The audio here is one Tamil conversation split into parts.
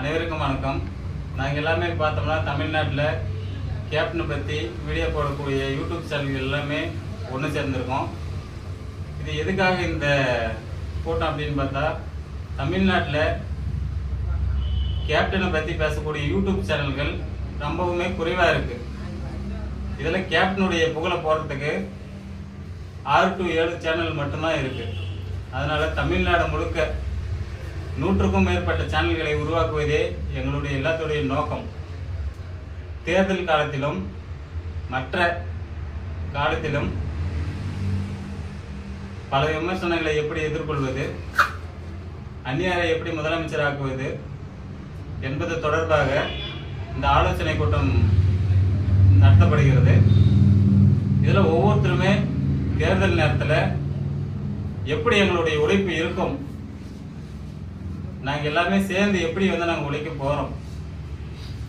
அனைவருக்கும் வணக்கம். நாங்கள் எல்லாமே பார்த்தோம்னா தமிழ்நாட்டில் கேப்டனை பற்றி வீடியோ போடக்கூடிய யூடியூப் சேனல்கள் எல்லாமே ஒன்று சேர்ந்துருக்கோம். இது எதுக்காக இந்த கூட்டம் அப்படின்னு பார்த்தா, தமிழ்நாட்டில் கேப்டனை பற்றி பேசக்கூடிய யூடியூப் சேனல்கள் ரொம்பவுமே குறைவாக இருக்குது. இதில் கேப்டனுடைய புகழை போடுறதுக்கு 6 to 7 சேனல் மட்டும்தான் இருக்குது. அதனால் தமிழ்நாடு முழுக்க 100க்கும் மேற்பட்ட சேனல்களை உருவாக்குவதே எங்களுடைய எல்லாத்துடைய நோக்கம். தேர்தல் காலத்திலும் மற்ற காலத்திலும் பல விமர்சனங்களை எப்படி எதிர்கொள்வது, அந்நியாரை எப்படி முதலமைச்சராக்குவது என்பது தொடர்பாக இந்த ஆலோசனை கூட்டம் நடத்தப்படுகிறது. இதில் ஒவ்வொருத்தருமே தேர்தல் நேரத்தில் எப்படி எங்களுடைய உழைப்பு இருக்கும், நாங்கள் எல்லாமே சேர்ந்து எப்படி நாங்கள் உழைக்க போகிறோம்,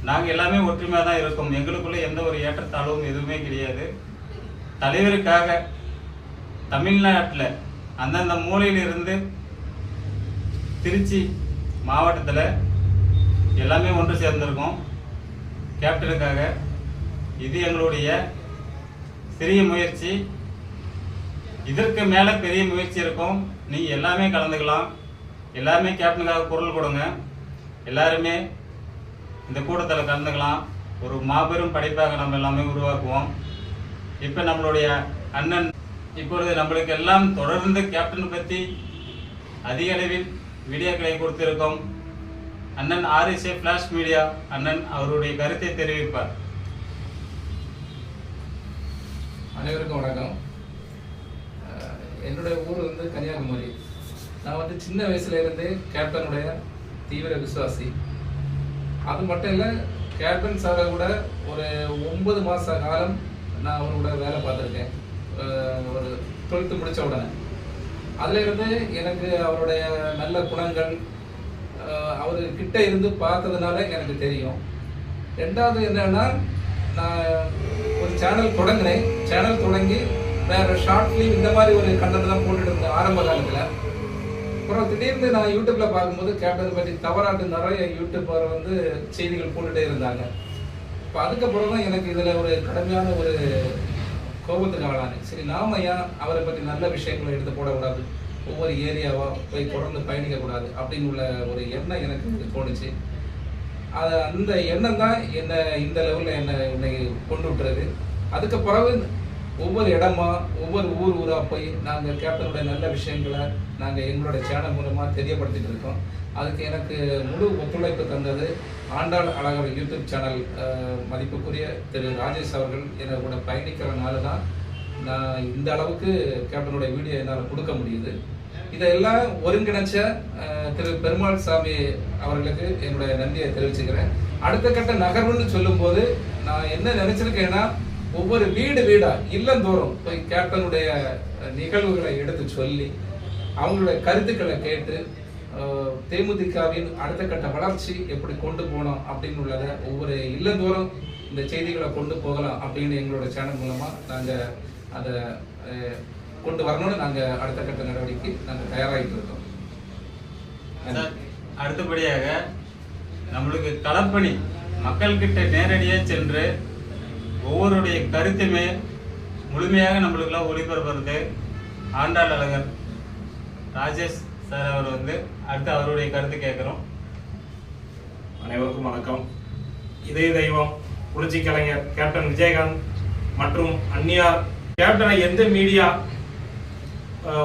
நாங்கள் எல்லாமே ஒற்றுமையாக தான் இருக்கோம், எங்களுக்குள்ளே எந்த ஒரு ஏற்றத்தாழ்வும் எதுவுமே கிடையாது. தலைவருக்காக தமிழ்நாட்டில் அந்தந்த மூலையிலிருந்து திருச்சி மாவட்டத்தில் எல்லாமே ஒன்று சேர்ந்திருக்கோம் கேப்டனுக்காக. இது எங்களுடைய சிறிய முயற்சி. இதற்கு மேலே பெரிய முயற்சி இருக்கும். நீங்கள் எல்லாமே கலந்துக்கலாம். எல்லாருமே கேப்டனுக்காக குரல் கொடுங்க. எல்லாருமே இந்த கூட்டத்தில் கலந்துக்கலாம். ஒரு மாபெரும் படைப்பாக நம்ம எல்லாமே உருவாக்குவோம். இப்போ நம்மளுடைய அண்ணன் இப்பொழுது நம்மளுக்கு எல்லாம் தொடர்ந்து கேப்டனை பற்றி அதிக அளவில் வீடியோக்களை கொடுத்திருக்கோம். அண்ணன் RSA ஃபிளாஷ் மீடியா அண்ணன் அவருடைய கருத்தை தெரிவிப்பார். அனைவருக்கும் வணக்கம். என்னுடைய ஊர் கன்னியாகுமரி. நான் சின்ன வயசுல இருந்து கேப்டனுடைய தீவிர விசுவாசி. அது மட்டும் இல்லை, கேப்டன் சாரை கூட ஒரு 9 மாத காலம் நான் அவரோட வேலை பார்த்துருக்கேன். ஒரு 12th முடித்த உடனே அதில் இருந்து எனக்கு அவருடைய நல்ல குணங்கள் அவர்கிட்ட இருந்து பார்த்ததுனால எனக்கு தெரியும். ரெண்டாவது என்னன்னா, நான் ஒரு சேனல் தொடங்கினேன். சேனல் தொடங்கி வேறு ஷார்ட் ஃபிலிம் இந்த மாதிரி ஒரு கண்டென்ட் தான் போட்டுட்டு இருந்தேன் ஆரம்ப காலத்தில். அப்புறம் திடீர்னு நான் யூடியூப்ல பார்க்கும்போது கேப்டன் பற்றி தவறாட்டு நிறைய யூடியூபர் செய்திகள் போட்டுகிட்டே இருந்தாங்க. இப்போ அதுக்கப்புறம் தான் எனக்கு இதில் ஒரு கடுமையான ஒரு கோபத்துக்கு ஆளானேன். சரி, நாம ஏன் அவரை பற்றி நல்ல விஷயங்களை எடுத்து போடக்கூடாது, ஒவ்வொரு ஏரியாவாக போய் தொடர்ந்து பயணிக்கக்கூடாது அப்படின்னு உள்ள ஒரு எண்ணம் எனக்கு தோணுச்சு. அந்த எண்ணம் தான் என்னை இந்த லெவலில் என்னை கொண்டு விட்டுறது. அதுக்கு பிறகு ஒவ்வொரு இடமா ஒவ்வொரு ஊராக போய் நாங்கள் கேப்டனுடைய நல்ல விஷயங்களை நாங்கள் எங்களுடைய சேனல் மூலமாக தெரியப்படுத்திட்டு இருக்கோம். அதுக்கு எனக்கு முழு ஒத்துழைப்பு தந்தது ஆண்டாள் அழகர் யூடியூப் சேனல் மதிப்புக்குரிய திரு ராஜேஷ் அவர்கள் என்னோட பயணிக்கிறனால தான் நான் இந்த அளவுக்கு கேப்டனுடைய வீடியோ என்னால் கொடுக்க முடியுது. இதெல்லாம் ஒருங்கிணைச்ச திரு பெருமாள் சாமி அவர்களுக்கு என்னுடைய நன்றியை தெரிவிச்சுக்கிறேன். அடுத்த கட்ட நகர்வுன்னு சொல்லும்போது நான் என்ன நினைச்சிருக்கேன்னா, ஒவ்வொரு வீடா இல்லந்தோறும் போய் கேப்டனுடைய நிகழ்வுகளை எடுத்து சொல்லி அவங்களுடைய கருத்துக்களை கேட்டு தேமுதிகவின் அடுத்த கட்ட வளர்ச்சி எப்படி கொண்டு போனோம் அப்படின்னு உள்ளதை ஒவ்வொரு இல்லந்தோறும் இந்த செய்திகளை கொண்டு போகலாம் அப்படின்னு எங்களோட சேனல் மூலமாக நாங்கள் அதை கொண்டு வரணும்னு நாங்கள் அடுத்த கட்ட நடவடிக்கை நாங்கள் தயாராகிட்டு இருக்கோம். அடுத்தபடியாக நம்மளுக்கு களப்பணி மக்கள்கிட்ட நேரடியாக சென்று ஒவ்வொருடைய கருத்துமே முழுமையாக நம்மளுக்கெல்லாம் ஒளிபரப்புறது ஆண்டாள் அழகர் ராஜேஷ் சார் அவர் அடுத்து அவருடைய கருத்து கேட்குறோம். அனைவருக்கும் வணக்கம். இதய தெய்வம் புரட்சி கலைஞர் கேப்டன் விஜயகாந்த் மற்றும் அந்நியார் கேப்டனை எந்த மீடியா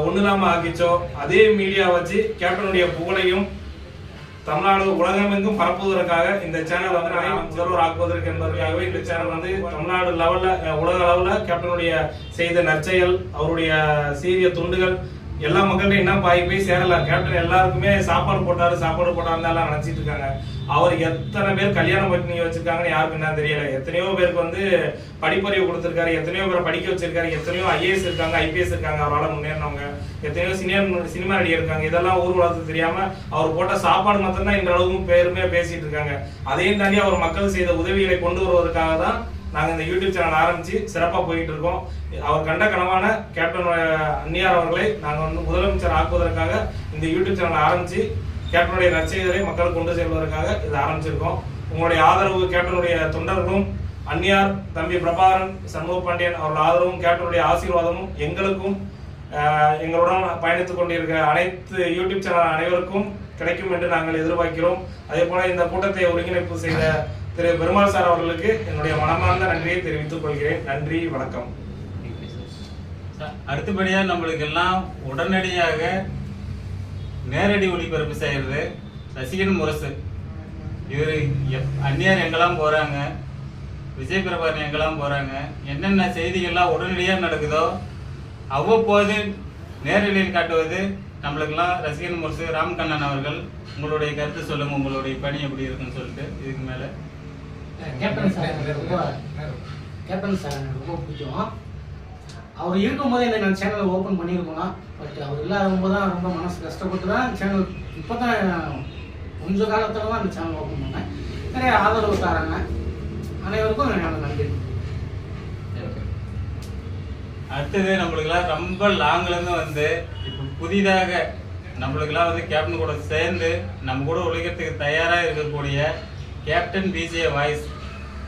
ஒன்றும் இல்லாமல் ஆக்கிச்சோ அதே மீடியா வச்சு கேப்டனுடைய புகழையும் தமிழ்நாடு உலகமெங்கும் பரப்புவதற்காக இந்த சேனல் முதல்வர் ஆக்குவதற்கு என்பதற்காகவே இந்த சேனல் தமிழ்நாடு லெவல்ல உலக அளவுல கேப்டனுடைய செய்த நற்செயல், அவருடைய சீரிய துண்டுகள் எல்லா மக்கள்கிட்ட என்ன போய் சேரலாம். கேப்டன் எல்லாருக்குமே சாப்பாடு போட்டாருன்னு எல்லாம் நினைச்சிட்டு இருக்காங்க. அவர் எத்தனை பேர் கல்யாணம் பண்ணி வச்சிருக்காங்கன்னு யாருக்கு என்ன தெரியல. எத்தனையோ பேருக்கு படிப்பறிவு கொடுத்திருக்காரு, எத்தனையோ பேரை படிக்க வச்சிருக்காரு, எத்தனையோ IAS இருக்காங்க, IPS இருக்காங்க, அவரால் முன்னேறினவங்க, எத்தனையோ சினிமா நடிகர் இருக்காங்க. இதெல்லாம் ஊர் உலகத்துக்கு தெரியாம அவர் போட்ட சாப்பாடு மட்டும் தான் இந்த அளவுக்கு பெருமையா பேசிட்டு இருக்காங்க. அதையும் தாண்டி அவர் மக்கள் செய்த உதவிகளை கொண்டு வருவதற்காக தான் நாங்கள் இந்த யூடியூப் சேனல் ஆரம்பிச்சு சிறப்பாக போயிட்டு இருக்கோம். அவர் கண்ட கனவான கேப்டன் அந்நியார் அவர்களை நாங்கள் முதலமைச்சர் ஆக்குவதற்காக இந்த யூடியூப் சேனல் ஆரம்பிச்சு கேப்டனுடைய நற்செய்திகளை மக்களுக்கு கொண்டு செல்வதற்காக இதை ஆரம்பிச்சிருக்கோம். உங்களுடைய ஆதரவு, கேப்டனுடைய தொண்டர்களும், அந்நியார் தம்பி பிரபாகரன், சண்முக பாண்டியன் அவர்கள் ஆதரவும், கேப்டனுடைய ஆசீர்வாதமும் எங்களுக்கும் எங்களுடன் பயணித்துக் கொண்டிருக்க அனைத்து யூடியூப் சேனல் அனைவருக்கும் கிடைக்கும் என்று நாங்கள் எதிர்பார்க்கிறோம். அதே போல இந்த கூட்டத்தை ஒருங்கிணைப்பு செய்த திரு பெருமாள் சார் அவர்களுக்கு என்னுடைய மனமார்ந்த நன்றியை தெரிவித்துக் கொள்கிறேன். நன்றி, வணக்கம். அடுத்தபடியா நம்மளுக்கு எல்லாம் உடனடியாக நேரடி ஒளிபரப்பு செய்யறது ரசிகன் முரசு. இவர் அந்நியார் எங்கெல்லாம் போறாங்க, விஜய் பிரபாகரன் எங்கெல்லாம் போறாங்க, என்னென்ன செய்திகள்லாம் உடனடியாக நடக்குதோ அவ்வப்போது நேரடியில் காட்டுவது நம்மளுக்கெல்லாம் ரசிகன் முரசு. ராம்கண்ணன் அவர்கள் உங்களுடைய கருத்து சொல்லுங்க, உங்களுடைய பணி எப்படி இருக்குன்னு சொல்லிட்டு. இதுக்கு மேல கேப்டன் சார் எனக்கு ரொம்ப பிடிக்கும். அவர் இருக்கும்போது இந்த சேனலை ஓப்பன் பண்ணியிருக்கோம். பட் அவர் இல்லாதவங்க தான் ரொம்ப மனசு கஷ்டப்பட்டு தான் சேனல் இப்போ தான் கொஞ்ச காலத்தில் தான் அந்த சேனல் ஓப்பன் பண்ணேன். நிறைய ஆதரவு தராங்க. அனைவருக்கும் என்னோட நன்றி. அடுத்தது நம்மளுக்கெல்லாம் ரொம்ப லாங்லேருந்து வந்து இப்போ புதிதாக நம்மளுக்கெல்லாம் வந்து கேப்டன் கூட சேர்ந்து நம்ம கூட உழைக்கிறதுக்கு தயாராக இருக்கக்கூடிய கேப்டன் பிஜே வாய்ஸ்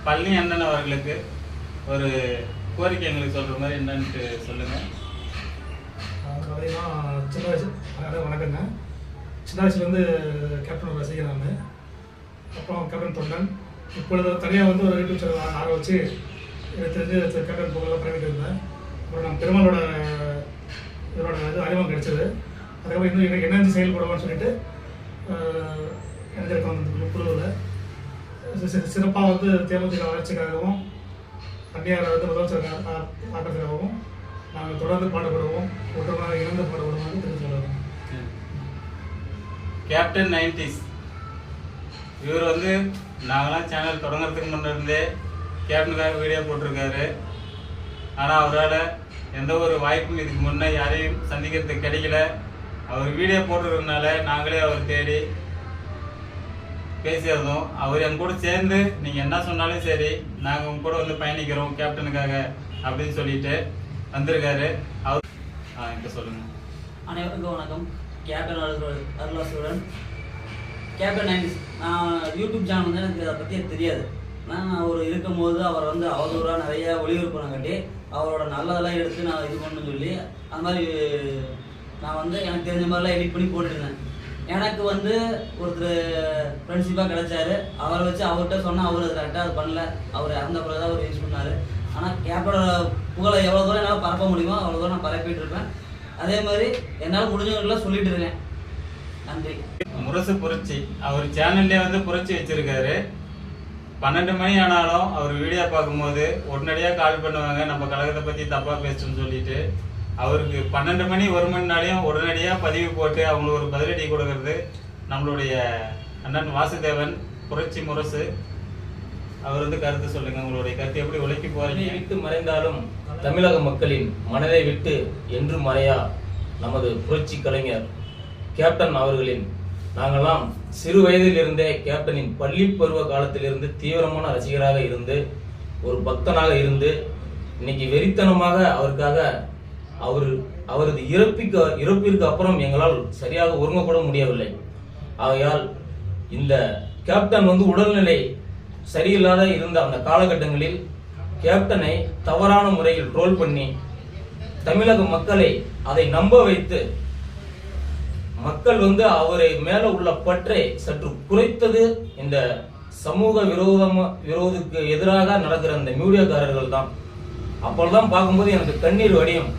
பழனி அண்ணன் அவர்களுக்கு ஒரு கோரிக்கை எங்களுக்கு சொல்கிற மாதிரி என்னன்ட்டு சொல்லுங்கள். பார்த்தீங்கன்னா சின்ன வயசு வணக்கங்க. சின்ன வயசுலேருந்து கேப்டன் ரசிகர் நான். அப்புறம் கேப்டன் தொண்டன். இப்பொழுது தனியாக வந்து ஒரு யூடியூப் சேனல் ஆரம்பிச்சு எனக்கு தெரிஞ்சு கேப்டன் புகழெல்லாம் பண்ணிட்டு இருந்தேன். அப்புறம் நம்ம பெருமாளோட இதோட இது அறிமுகம் கிடைச்சது. அதுக்கப்புறம் இன்னும் எனக்கு எனர்ஜி செயல்படுவான்னு சொல்லிட்டு எனக்கு வந்து குழுவில் சிறப்பாக வந்து தேமுதிக வளர்ச்சிக்காகவும் அந்நியாரை வந்து முதலமைச்சர் ஆக்கிறதுக்காகவும் நாங்கள் தொடர்ந்து பாடுபடுவோம், ஒற்றுமையாக இணைந்து பாடுபடுவோம் தெரிஞ்சு சொல்லுவோம். கேப்டன் 90s இவர் வந்து நாங்களாம் சேனல் தொடங்குறதுக்கு முன்னே கேப்டனுக்காக வீடியோ போட்டிருக்காரு. ஆனால் அவரால் எந்த ஒரு வாய்ப்பும் இதுக்கு முன்னே யாரையும் சந்திக்கிறதுக்கு கிடைக்கல. அவர் வீடியோ போட்டிருக்கிறதுனால நாங்களே அவர் தேடி பேசியிருந்தோம். அவர் என் கூட சேர்ந்து நீங்கள் என்ன சொன்னாலும் சரி நாங்கள் உங்க கூட வந்து பயணிக்கிறோம் கேப்டனுக்காக அப்படின்னு சொல்லிட்டு வந்திருக்காரு. அவர் இப்போ சொல்லுங்கள். அனைவருக்கும் வணக்கம். கேப்டன் அருளாசுடன் கேப்டன் 90s. நான் யூடியூப் சேனல் வந்து எனக்கு அதை பற்றி தெரியாது. நான் அவர் இருக்கும்போது அவர் வந்து அவதூறாக நிறைய ஒளிபரப்புனாங்காட்டி அவரோட நல்லதெல்லாம் எடுத்து நான் இது பண்ணணும்னு சொல்லி அந்த மாதிரி நான் வந்து எனக்கு தெரிஞ்ச மாதிரிலாம் எடிட் பண்ணி போட்டுருந்தேன். எனக்கு வந்து ஒருத்தர் ஃப்ரெண்ட்ஷிப்பாக கிடைச்சாரு. அவரை வச்சு அவர்கிட்ட சொன்னால் அவர் அது கரெக்டாக அது பண்ணல. அவர் இறந்த பிறகு தான் அவர் யூஸ் பண்ணார். ஆனால் கேப்டனோட புகழை எவ்வளோ தூரம் என்னால் பரப்ப முடியுமோ அவ்வளோ தூரம் நான் பரப்பிட்டு இருப்பேன். அதே மாதிரி என்னால் முடிஞ்சவங்களாம் சொல்லிட்டு இருக்கேன். நன்றி. முரசு புரட்சி அவர் சேனல்லே வந்து புரட்சி வச்சிருக்காரு. 12 மணி ஆனாலும் அவர் வீடியோ பார்க்கும்போது உடனடியாக கால் பண்ணுவாங்க, நம்ம கழகத்தை பற்றி தப்பாக பேசணும்னு சொல்லிட்டு. அவருக்கு 12 மணி 1 மணினாலையும் உடனடியாக பதிவு போட்டு அவங்களுக்கு ஒரு பதிலடி கொடுக்கறது நம்மளுடைய அண்ணன் வாசுதேவன் புரட்சி முரசு. அவர் வந்து கருத்து சொல்லுங்க, உங்களுடைய கருத்து எப்படி உழைக்க போறீங்க? விட்டு மறைந்தாலும் தமிழக மக்களின் மனதை விட்டு என்றும் மறையா நமது புரட்சி கலைஞர் கேப்டன் அவர்களின் நாங்கெல்லாம் சிறு வயதிலிருந்தே கேப்டனின் பள்ளி பருவ காலத்திலிருந்து தீவிரமான ரசிகராக இருந்து ஒரு பக்தனாக இருந்து இன்னைக்கு வெறித்தனமாக அவருக்காக அவரது இறப்பிற்கு அப்புறம் எங்களால் சரியாக ஒருங்க கூட முடியவில்லை. ஆகையால் இந்த கேப்டன் வந்து உடல்நிலை சரியில்லாத இருந்த அந்த காலகட்டங்களில் கேப்டனை தவறான முறையில் ட்ரோல் பண்ணி தமிழக மக்களை அதை நம்ப வைத்து மக்கள் வந்து அவரை மேல உள்ள பற்றை சற்று குறைத்தது இந்த சமூக விரோதுக்கு எதிராக நடக்கிற அந்த மீடியாக்காரர்கள் தான். அப்பொழுதுதான் பார்க்கும்போது எனக்கு கண்ணீர் வடியும்.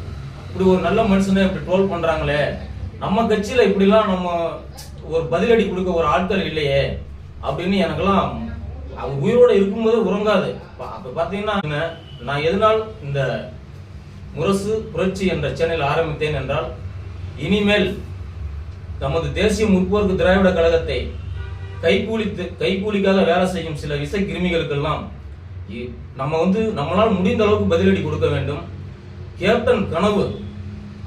இப்படி ஒரு நல்ல மனுஷனை இப்படி ட்ரோல் பண்றாங்களே, நம்ம கட்சியில இப்படிலாம் நம்ம ஒரு பதிலடி கொடுக்க ஒரு ஆட்கள் இல்லையே அப்படின்னு எனக்கெல்லாம் அவர் உயிரோட இருக்கும்போது உறங்காது. அப்ப பாத்தீங்கன்னா நான் எதனால் இந்த முரசு புரட்சி என்ற சேனல் ஆரம்பித்தேன் என்றால், இனிமேல் நமது தேசிய முற்போக்கு திராவிட கழகத்தை கைகூலிக்காக வேலை செய்யும் சில விச கிருமிகளுக்கெல்லாம் நம்ம வந்து நம்மளால் முடிந்த அளவுக்கு பதிலடி கொடுக்க வேண்டும். கேப்டன் கனவு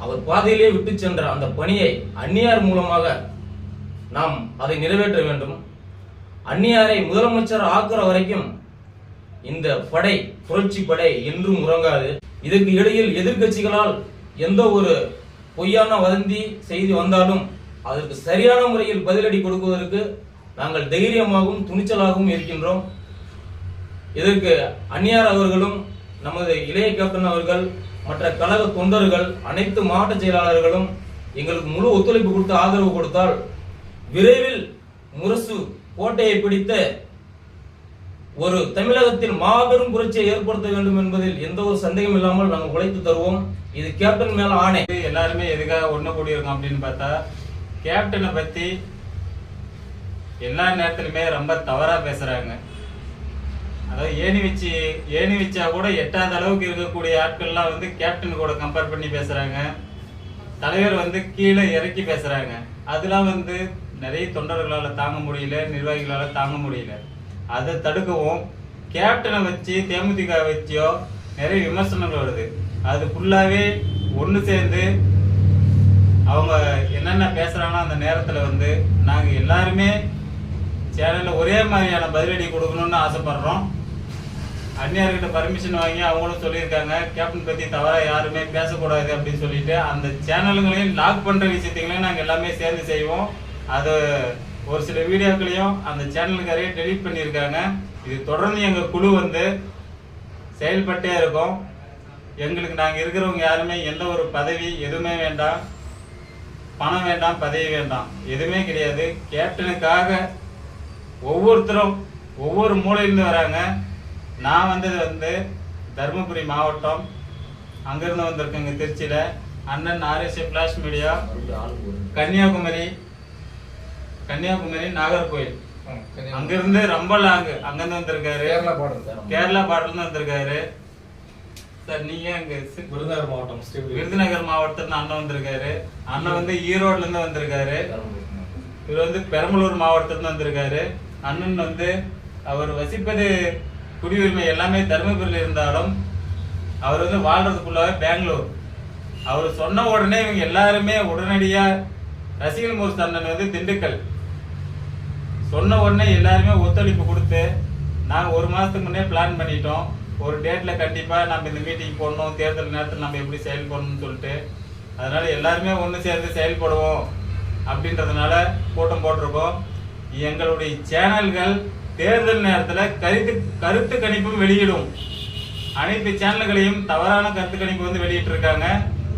அவர் பாதையிலே விட்டு சென்ற அந்த பணியை அந்நியார் மூலமாக நாம் அதை நிறைவேற்ற வேண்டும். அந்நியாரை முதலமைச்சர் ஆக்குற வரைக்கும் இந்த படை புரட்சி படை என்றும் உறங்காது. இதற்கு இடையில் எதிர்கட்சிகளால் எந்த ஒரு பொய்யான வதந்தி செய்தி வந்தாலும் அதற்கு சரியான முறையில் பதிலடி கொடுப்பதற்கு நாங்கள் தைரியமாகவும் துணிச்சலாகவும் இருக்கின்றோம். இதற்கு அந்நியார் அவர்களும் நமது இளைய கேப்டன் அவர்கள் மற்ற கழக தொண்டர்கள் அனைத்து மாவட்ட செயலாளர்களும் எங்களுக்கு முழு ஒத்துழைப்பு கொடுத்து ஆதரவு கொடுத்தால் விரைவில் முரசு கோட்டையை பிடித்த ஒரு தமிழகத்தில் மாபெரும் புரட்சியை ஏற்படுத்த வேண்டும் என்பதில் எந்த ஒரு சந்தேகம் இல்லாமல் நாங்கள் உழைத்து தருவோம். இது கேப்டன் மேல ஆணை. எல்லாருமே எதுக்காக ஒண்ணு கூடியிருக்கோம் அப்படின்னு பார்த்தா, கேப்டனை பத்தி எல்லா நேரத்திலுமே ரொம்ப தவறா பேசுறாங்க. அதாவது ஏணி வச்சா கூட எட்டாத அளவுக்கு இருக்கக்கூடிய ஆட்கள்லாம் வந்து கேப்டன் கூட கம்பேர் பண்ணி பேசுறாங்க. தலைவர் கீழே இறக்கி பேசுறாங்க. அதெல்லாம் நிறைய தொண்டர்களால தாங்க முடியல, நிர்வாகிகளால தாங்க முடியல. அதை தடுக்கவும் கேப்டனை வச்சு தேமுதிக வச்சோ நிறைய விமர்சனங்கள் வருது. அது ஃபுல்லாவே ஒன்று சேர்ந்து அவங்க என்னென்ன பேசுறாங்கன்னா அந்த நேரத்தில் நாங்க எல்லாருமே சேனல்ல ஒரே மாதிரியான பதிலடி கொடுக்கணும்னு ஆசைப்படுறோம். அந்நியார்கிட்ட பர்மிஷன் வாங்கி அவங்களும் சொல்லியிருக்காங்க, கேப்டன் பத்தி தவறா யாருமே பேசக்கூடாது அப்படின்னு சொல்லிட்டு அந்த சேனல்களையும் லாக் பண்ற விஷயத்தையும் நாங்க எல்லாமே சேர்ந்து செய்வோம். அது ஒரு சில வீடியோக்களையும் அந்த சேனலுக்காரையே டெலீட் பண்ணியிருக்காங்க. இது தொடர்ந்து எங்க குழு செயல்பட்டே இருக்கும். எங்களுக்கு நாங்க இருக்கிறவங்க யாருமே எந்த ஒரு பதவி எதுவுமே வேண்டாம், பணம் வேண்டாம், பதவி வேண்டாம், எதுவுமே கிடையாது. கேப்டனுக்காக ஒவ்வொருத்தரும் ஒவ்வொரு மூலையிலிருந்து வராங்க. நான் வந்தது தருமபுரி மாவட்டம், அங்கிருந்து வந்திருக்கேங்க திருச்சியில. அண்ணன் RSA flash media Kanyakumari Nagercoil, அங்கிருந்து ரொம்ப லாங் அங்கிருந்து வந்திருக்காரு. கேரளா பார்டர்ல வந்திருக்காரு. சார் நீங்க அங்க விருதுநகர் மாவட்டத்துல அண்ணன் வந்திருக்காரு. அண்ணன் ஈரோட்ல இருந்து வந்திருக்காரு. இவர் பெரம்பலூர் மாவட்டத்துல இருந்து வந்திருக்காரு. அண்ணன் அவர் வசிப்பது குடியுரிமை எல்லாமே தருமபுரியில் இருந்தாலும் அவர் வாழ்றதுக்குள்ளாவே பெங்களூர். அவர் சொன்ன உடனே இவங்க எல்லாருமே உடனடியா ரசிகன் மூர்த்தி அண்ணன் திண்டுக்கல் சொன்ன உடனே எல்லாருமே ஒத்துழைப்பு கொடுத்து நாங்க ஒரு மாசத்துக்கு முன்னே பிளான் பண்ணிட்டோம். ஒரு டேட்ல கண்டிப்பா நம்ம இந்த மீட்டிங் போடணும், தேர்தல் நேரத்தில் நம்ம எப்படி செயல்படணும்னு சொல்லிட்டு. அதனால எல்லாருமே ஒன்று சேர்ந்து செயல்படுவோம் அப்படின்றதுனால கூட்டம் போட்டிருக்கோம். எங்களுடைய சேனல்கள் தேர்தல் நேரத்தில் கருத்து கணிப்பும் வெளியிடும். அனைத்து சேனல்களையும் தவறான கருத்து கணிப்பு வெளியிட்டு இருக்காங்க.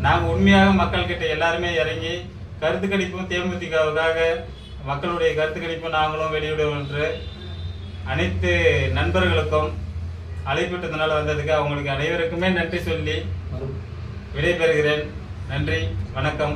நாங்க உண்மையாக மக்கள் கிட்ட எல்லாருமே இறங்கி கருத்து கணிப்பும் தேமுதிகவுக்காக மக்களுடைய கருத்து கணிப்பும் நாங்களும் வெளியிடுவோம் என்று அனைத்து நண்பர்களுக்கும் அழைப்பிட்டதுனால வந்ததுக்கு அவங்களுக்கு அனைவருக்குமே நன்றி சொல்லி விடைபெறுகிறேன். நன்றி, வணக்கம்.